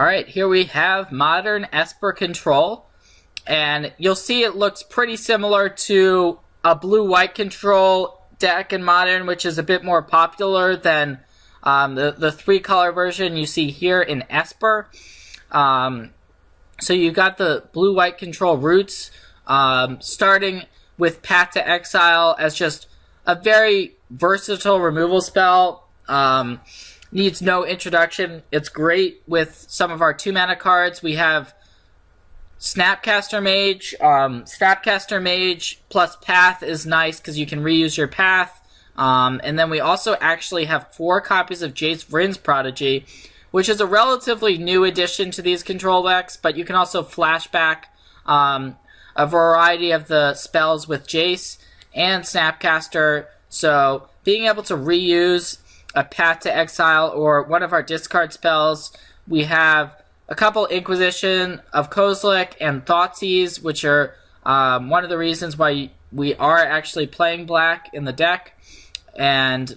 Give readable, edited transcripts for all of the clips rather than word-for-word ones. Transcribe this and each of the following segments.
Alright, here we have Modern Esper Control, and you'll see it looks pretty similar to a blue-white control deck in Modern, which is a bit more popular than the three-color version you see here in Esper. So you've got the blue-white control roots, starting with Path to Exile as just a very versatile removal spell. Needs no introduction. It's great with some of our 2-mana cards. We have Snapcaster Mage. Snapcaster Mage plus Path is nice because you can reuse your Path. And then we also actually have 4 copies of Jace Vryn's Prodigy, which is a relatively new addition to these control decks, but you can also flashback a variety of the spells with Jace and Snapcaster. So being able to reuse a Path to Exile or one of our discard spells. We have a couple Inquisition of Kozilek and Thoughtseize, which are one of the reasons why we are actually playing black in the deck. And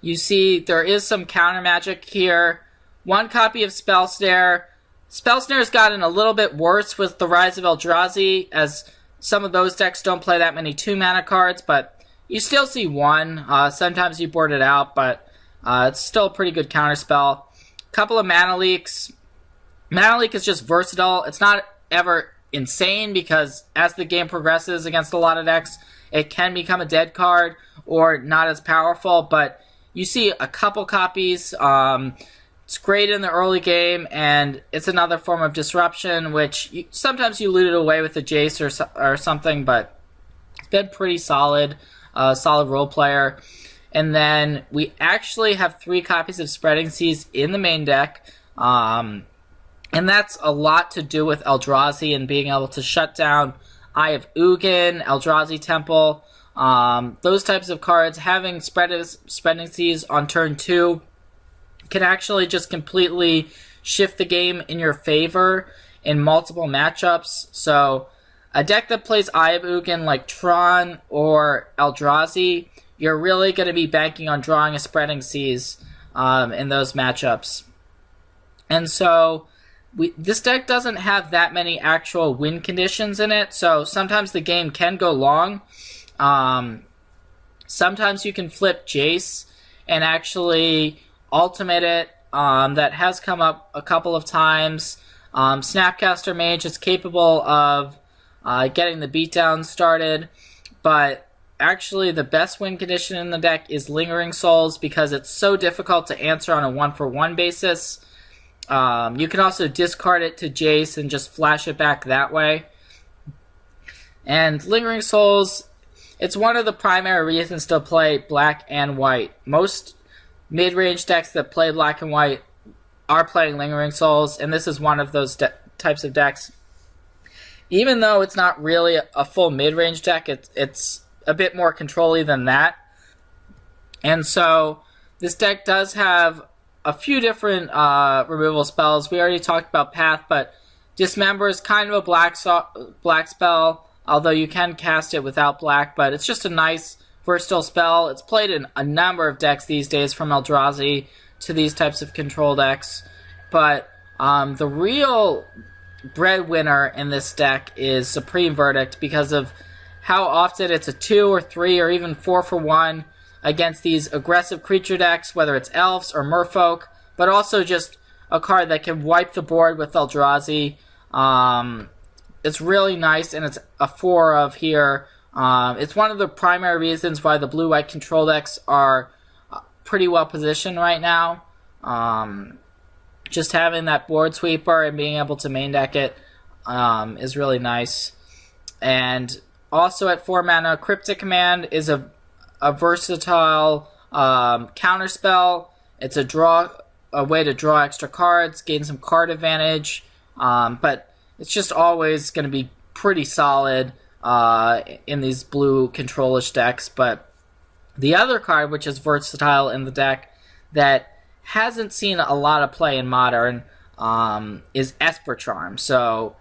you see there is some counter magic here. 1 copy of Spell Snare. Spell Snare's gotten a little bit worse with the Rise of Eldrazi, as some of those decks don't play that many 2-mana cards, but you still see 1. Sometimes you board it out, but it's still a pretty good counterspell. Couple of Mana Leaks. Mana Leak is just versatile. It's not ever insane because as the game progresses against a lot of decks, it can become a dead card or not as powerful, but you see a couple copies. It's great in the early game, and it's another form of disruption, which sometimes you loot it away with a Jace or something, but it's been pretty solid. Solid role player. And then we actually have 3 copies of Spreading Seas in the main deck. And that's a lot to do with Eldrazi and being able to shut down Eye of Ugin, Eldrazi Temple. Those types of cards, having Spreading Seas on turn 2 can actually just completely shift the game in your favor in multiple matchups. So a deck that plays Eye of Ugin like Tron or Eldrazi, you're really going to be banking on drawing a Spreading Seas in those matchups. And so this deck doesn't have that many actual win conditions in it, so sometimes the game can go long. Sometimes you can flip Jace and actually ultimate it. That has come up a couple of times. Snapcaster Mage is capable of getting the beatdown started, but actually the best win condition in the deck is Lingering Souls because it's so difficult to answer on a 1-for-1 basis. You can also discard it to Jace and just flash it back that way. And Lingering Souls, it's one of the primary reasons to play black and white. Most mid-range decks that play black and white are playing Lingering Souls, and this is one of those types of decks. Even though it's not really a full mid-range deck, it's a bit more control-y than that. And so this deck does have a few different removal spells. We already talked about Path, but Dismember is kind of a black spell, although you can cast it without black, but it's just a nice, versatile spell. It's played in a number of decks these days, from Eldrazi to these types of control decks. But the real breadwinner in this deck is Supreme Verdict because of how often it's a 2 or 3 or even 4-for-1 against these aggressive creature decks, whether it's elves or merfolk, but also just a card that can wipe the board with Eldrazi. It's really nice, and it's a 4 of here. It's one of the primary reasons why the blue-white control decks are pretty well positioned right now. Just having that board sweeper and being able to main deck it is really nice. And also at 4 mana, Cryptic Command is a versatile counterspell. It's a way to draw extra cards, gain some card advantage, but it's just always going to be pretty solid in these blue control-ish decks. But the other card, which is versatile in the deck that hasn't seen a lot of play in Modern, is Esper Charm. So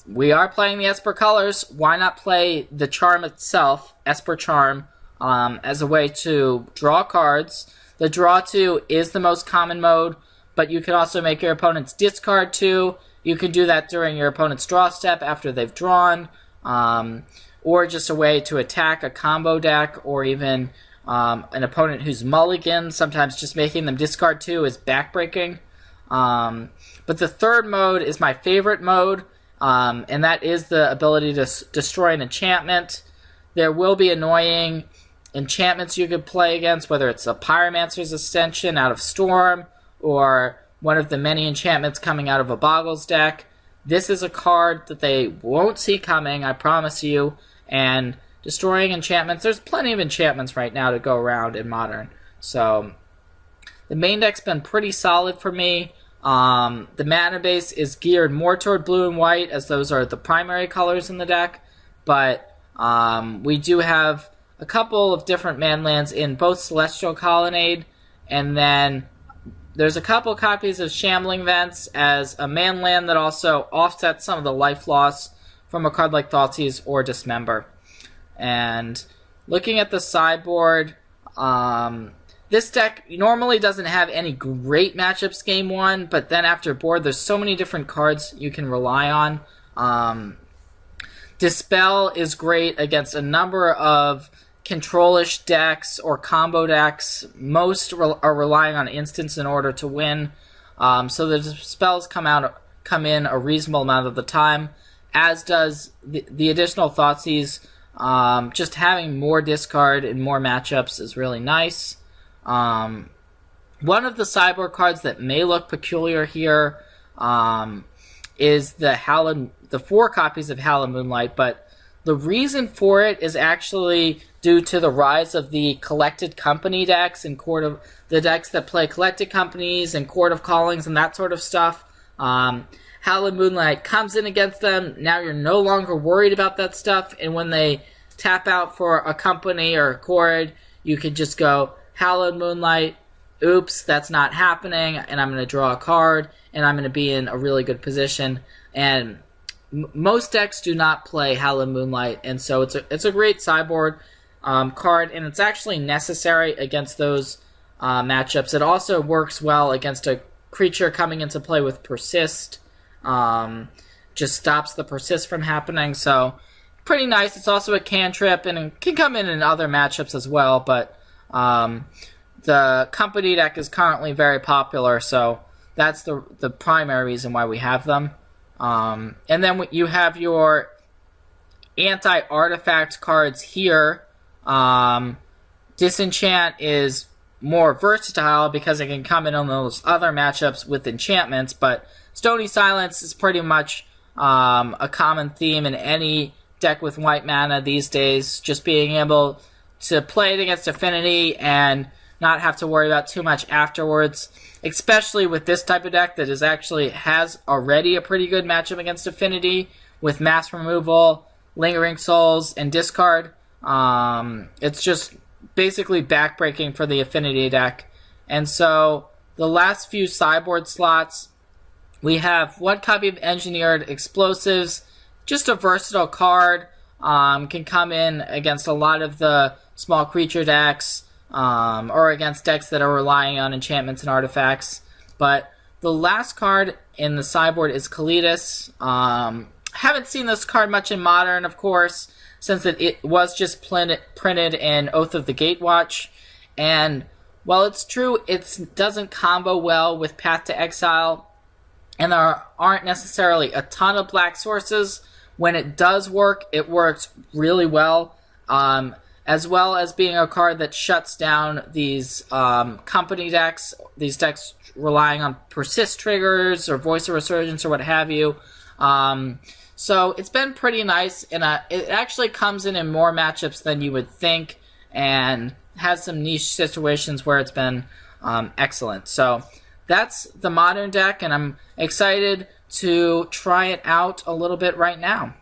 we are playing the Esper colors. Why not play the charm itself, Esper Charm, as a way to draw cards? The draw to is the most common mode, but you can also make your opponents discard 2. You can do that during your opponent's draw step after they've drawn, or just a way to attack a combo deck, or even an opponent who's mulligan. Sometimes just making them discard 2 is backbreaking. But the third mode is my favorite mode, and that is the ability to destroy an enchantment. There will be annoying enchantments you could play against, whether it's a Pyromancer's Ascension out of Storm, or one of the many enchantments coming out of a Boggles deck. This is a card that they won't see coming, I promise you, and destroying enchantments, there's plenty of enchantments right now to go around in Modern. So the main deck's been pretty solid for me. The mana base is geared more toward blue and white, as those are the primary colors in the deck, but we do have a couple of different manlands in both Celestial Colonnade, and then there's a couple copies of Shambling Vents as a manland that also offsets some of the life loss from a card like Thoughtseize or Dismember. And looking at the sideboard, this deck normally doesn't have any great matchups game 1, but then after board, there's so many different cards you can rely on. Dispel is great against a number of control-ish decks or combo decks. Most are relying on instants in order to win, so the Dispels come in a reasonable amount of the time, as does the additional Thoughtseize. Just having more discard in more matchups is really nice. One of the sideboard cards that may look peculiar here is the 4 copies of Hallowed Moonlight, but the reason for it is actually due to the rise of the collected company decks and the decks that play collected companies and Court of Callings and that sort of stuff. Hallowed Moonlight comes in against them. Now you're no longer worried about that stuff, and when they tap out for a company or a chord, you could just go Hallowed Moonlight, oops, that's not happening, and I'm going to draw a card, and I'm going to be in a really good position. And most decks do not play Hallowed Moonlight, and so it's a great sideboard card, and it's actually necessary against those matchups. It also works well against a creature coming into play with Persist. Just stops the Persist from happening, so pretty nice. It's also a cantrip, and it can come in other matchups as well, but the company deck is currently very popular, so that's the primary reason why we have them. And then you have your anti-artifact cards here. Disenchant is more versatile because it can come in on those other matchups with enchantments, but Stony Silence is pretty much a common theme in any deck with white mana these days, just being able to play it against Affinity and not have to worry about too much afterwards, especially with this type of deck that has already a pretty good matchup against Affinity with Mass Removal, Lingering Souls, and Discard. It's just basically backbreaking for the Affinity deck. And so the last few sideboard slots, we have 1 copy of Engineered Explosives, just a versatile card, can come in against a lot of the small creature decks, or against decks that are relying on enchantments and artifacts. But the last card in the sideboard is Kalidas. Haven't seen this card much in Modern, of course, since it was just printed in Oath of the Gatewatch. And while it's true it doesn't combo well with Path to Exile, and there aren't necessarily a ton of black sources, when it does work, it works really well. As well as being a card that shuts down these company decks, these decks relying on Persist triggers or Voice of Resurgence or what have you. So it's been pretty nice, and it actually comes in more matchups than you would think, and has some niche situations where it's been excellent. So that's the Modern deck, and I'm excited to try it out a little bit right now.